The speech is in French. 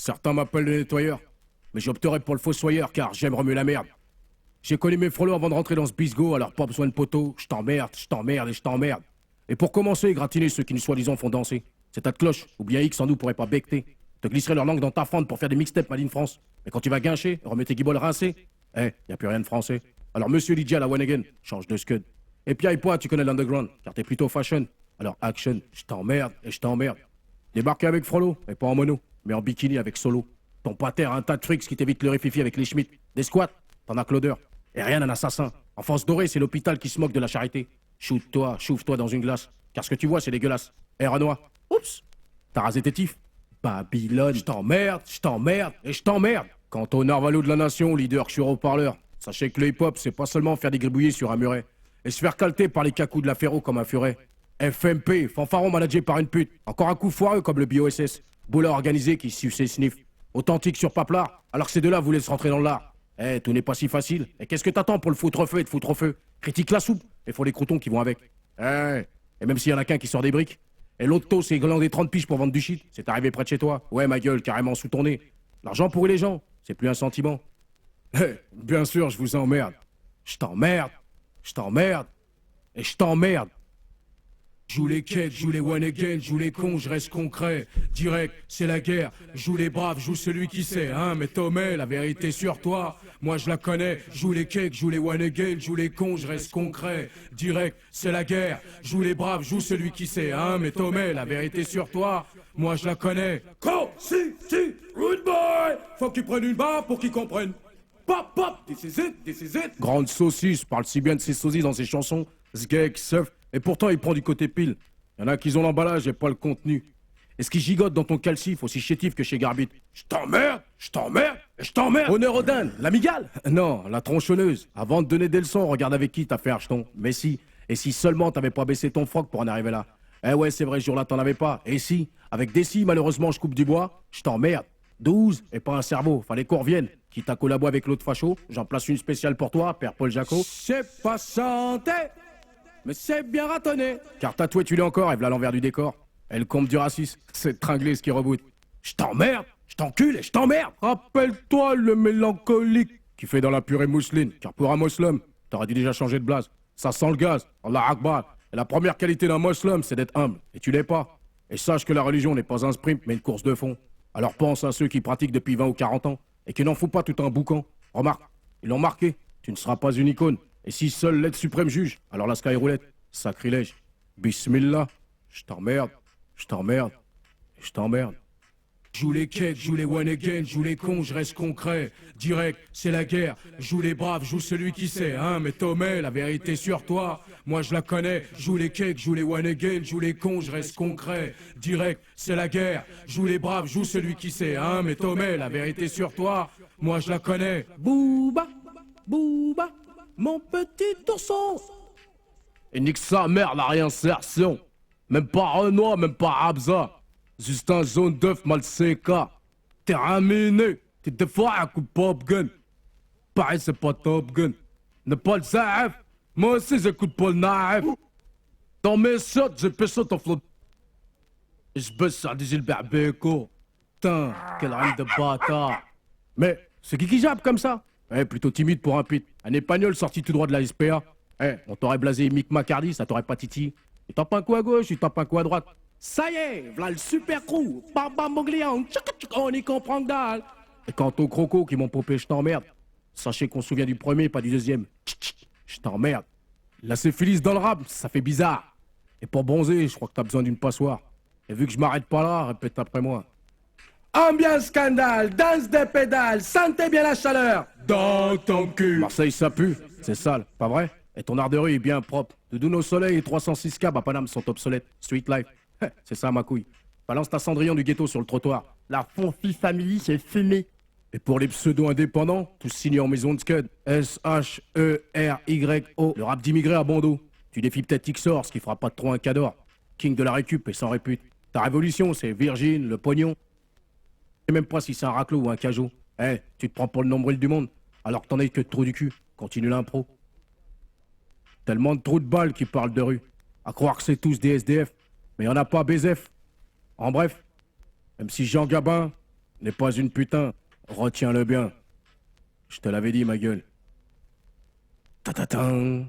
Certains m'appellent le nettoyeur, mais j'opterai pour le fossoyeur car j'aime remuer la merde. J'ai connu mes frolos avant de rentrer dans ce bisgo, alors pas besoin de poteau, je t'emmerde et je t'emmerde. Et pour commencer, gratiner ceux qui nous soi-disant font danser. C'est ta cloche, ou bien X en nous pourrait pas becter. Te glisserait leur langue dans ta fente pour faire des mixtapes Made in France. Mais quand tu vas guincher, remets tes guibolles rincées, y a plus rien de français. Alors monsieur Lydia la one again, change de scud. Et puis toi, tu connais l'underground, car t'es plutôt fashion. Alors action, je t'emmerde et je t'emmerde. Débarquer avec Frollo, et pas en mono, mais en bikini avec Solo. Ton pater a un tas de tricks qui t'évite le rififi avec les Schmitt. Des squats, t'en as Claudeur. Et rien d'un assassin. En France dorée, c'est l'hôpital qui se moque de la charité. Shoot-toi, chauffe-toi dans une glace. Car ce que tu vois, c'est dégueulasse. Renoir, oups, t'as rasé tes tifs. Babylone, je t'emmerde et je t'emmerde. Quant au narvalo de la nation, leader sur haut-parleur, sachez que le hip-hop, c'est pas seulement faire des gribouillis sur un muret. Et se faire calter par les cacous de la Ferro comme un furet. FMP, fanfaron managé par une pute. Encore un coup foireux comme le BOSS. Boulot organisé qui suce et sniff. Authentique sur Paplard, alors que ces deux-là vous laissent rentrer dans l'art. Tout n'est pas si facile. Et qu'est-ce que t'attends pour le foutre au feu et te foutre au feu? Critique la soupe, et faut les croutons qui vont avec. Et même s'il y en a qu'un qui sort des briques. Et l'autre taux, c'est glandé 30 piges pour vendre du shit. C'est arrivé près de chez toi. Ouais, ma gueule, carrément sous ton nez. L'argent pourrit les gens, c'est plus un sentiment. Bien sûr, je vous emmerde. Je t'emmerde et je t'emmerde. Joue les quêtes, joue les one again, joue les cons, je reste concret. Direct, c'est la guerre. Joue les braves, joue celui qui sait, hein. Mais Tomé, la vérité sur toi, moi je la connais. Joue les cakes, joue les one again, joue les cons, je reste concret. Direct, c'est la guerre. Joue les braves, joue celui qui sait, hein. Mais Tomé, la vérité sur toi, moi je la connais. Si, rude boy. Faut qu'ils prennent une barre pour qu'ils comprennent. Pop, pop, this is it. Grande saucisse, parle si bien de ses sosies dans ses chansons. Zgek, surf. Et pourtant, il prend du côté pile. Il y en a qui ont l'emballage et pas le contenu. Et ce qui gigote dans ton calcif, aussi chétif que chez Garbit. Je t'emmerde et je t'emmerde. Honneur aux dindes, l'amigale? Non, la tronçonneuse. Avant de donner des leçons, regarde avec qui t'as fait Archeton. Mais si, et si seulement t'avais pas baissé ton froc pour en arriver là. Ouais, c'est vrai, ce jour-là, t'en avais pas. Et si, avec des si, malheureusement, je coupe du bois, je t'emmerde. 12 et pas un cerveau, fallait qu'on revienne. Quitte à collabo avec l'autre facho, j'en place une spéciale pour toi, Père Paul Jaco. C'est pas chanté, mais c'est bien ratonné. Car tatoué tu l'es encore et v'là l'envers du décor. Elle compte du racisme, c'est tringlé ce qui reboot. Je t'emmerde, je t'encule et je t'emmerde. Rappelle-toi le mélancolique qui fait dans la purée mousseline. Car pour un moslem, t'aurais dû déjà changer de blase. Ça sent le gaz, Allah Akbar. Et la première qualité d'un moslem, c'est d'être humble. Et tu l'es pas. Et sache que la religion n'est pas un sprint, mais une course de fond. Alors pense à ceux qui pratiquent depuis 20 ou 40 ans et qui n'en font pas tout un boucan. Remarque, ils l'ont marqué. Tu ne seras pas une icône. Et si seul l'être suprême juge, alors la sky roulette, sacrilège. Bismillah, je t'emmerde et je t'emmerde. Joue les quêtes, joue les one again, joue les cons, je reste concret. Direct, c'est la guerre. Joue les braves, joue celui qui sait, hein. Mais Tomé, la vérité sur toi, moi je la connais. Joue les cakes, joue les one again, joue les cons, je reste concret. Direct, c'est la guerre. Joue les braves, joue celui qui sait, hein. Mais Tomé, la vérité sur toi, moi je la connais. Booba, Booba, mon petit ourson. Et nique sa mère, la réinsertion. Même pas Renoir, même pas Abza. Juste un zone d'œuf mal séca. T'es raminé. T'es des fois un coup de pop gun. Pareil, c'est pas Top Gun. Ne pas le zaïf. Moi aussi, j'écoute pas le naïf. Dans mes shots, j'ai pécho ton flot. Et je baisse sur des Gilbert Bécaud. Putain, quel rime de bâtard. Mais c'est qui jappe comme ça? Plutôt timide pour un pit. Un épagnol sorti tout droit de la SPA. On t'aurait blasé Mick McCarthy, ça t'aurait pas titi. Tu tapes un coup à gauche, tu tapes un coup à droite. Ça y est, v'là le super crew. Bam bam mongliang, on y comprend que dalle. Et quant aux crocos qui m'ont popé, je t'emmerde. Sachez qu'on se souvient du premier, pas du deuxième. Je t'emmerde. La syphilis dans le rap, ça fait bizarre. Et pour bronzer, je crois que t'as besoin d'une passoire. Et vu que je m'arrête pas là, répète après moi. Ambiance scandale, danse des pédales, sentez bien la chaleur. Dans ton cul. Marseille, ça pue, c'est sale, pas vrai? Et ton art de rue est bien propre. Doudoune au soleil et 306 câbles à Paname sont obsolètes. Street life. C'est ça ma couille. Balance ta Cendrillon du ghetto sur le trottoir. La Fonfi Family, c'est fumé. Et pour les pseudo-indépendants, tous signés en maison de scud. S-H-E-R-Y-O. Le rap d'immigré à Bondo. Tu défies peut-être Xor, ce qui fera pas de trop un cador. King de la récup et sans répute. Ta révolution, c'est Virgin, le pognon. Je sais même pas si c'est un raclot ou un cajot. Tu te prends pour le nombril du monde, alors que t'en es que de trou du cul. Continue l'impro. Tellement de trous de balles qui parlent de rue. À croire que c'est tous des SDF. Mais y'en a pas BZF. En bref, même si Jean Gabin, n'est pas une putain. Retiens-le bien. Je te l'avais dit, ma gueule. Ta-ta-tan.